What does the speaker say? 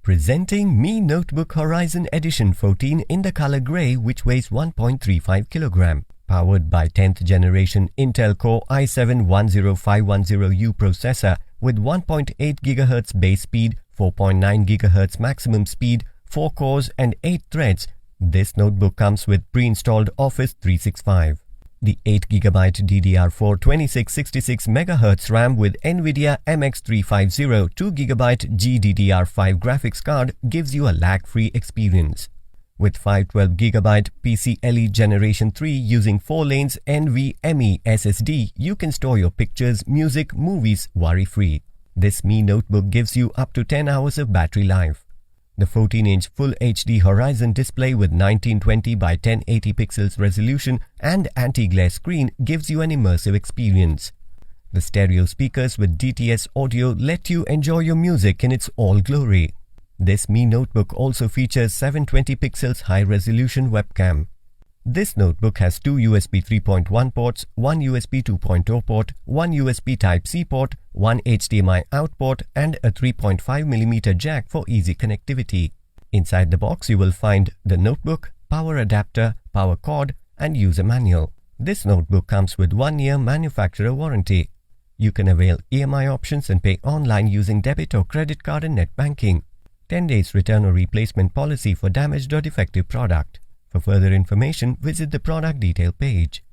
Presenting Mi Notebook Horizon Edition 14 in the color grey, which weighs 1.35 kg. Powered by 10th generation Intel Core i5-10210U processor with 1.8 GHz base speed, 4.9 GHz maximum speed, 4 cores and 8 threads, this notebook comes with pre-installed Office 365. The 8GB DDR4 2666 MHz RAM with Nvidia MX350 2GB GDDR5 graphics card gives you a lag-free experience. With 512GB PCIE Generation 3 using 4 lanes NVMe SSD, you can store your pictures, music, movies worry-free. This Mi Notebook gives you up to 10 hours of battery life. The 14-inch Full HD Horizon display with 1920 by 1080 pixels resolution and anti-glare screen gives you an immersive experience. The stereo speakers with DTS audio let you enjoy your music in its all glory. This Mi Notebook also features 720 pixels high-resolution webcam. This notebook has 2 USB 3.1 ports, 1 USB 2.0 port, 1 USB Type-C port, 1 HDMI out port and a 3.5mm jack for easy connectivity. Inside the box you will find the notebook, power adapter, power cord and user manual. This notebook comes with 1-year manufacturer warranty. You can avail EMI options and pay online using debit or credit card and net banking. 10 days return or replacement policy for damaged or defective product. For further information, visit the product detail page.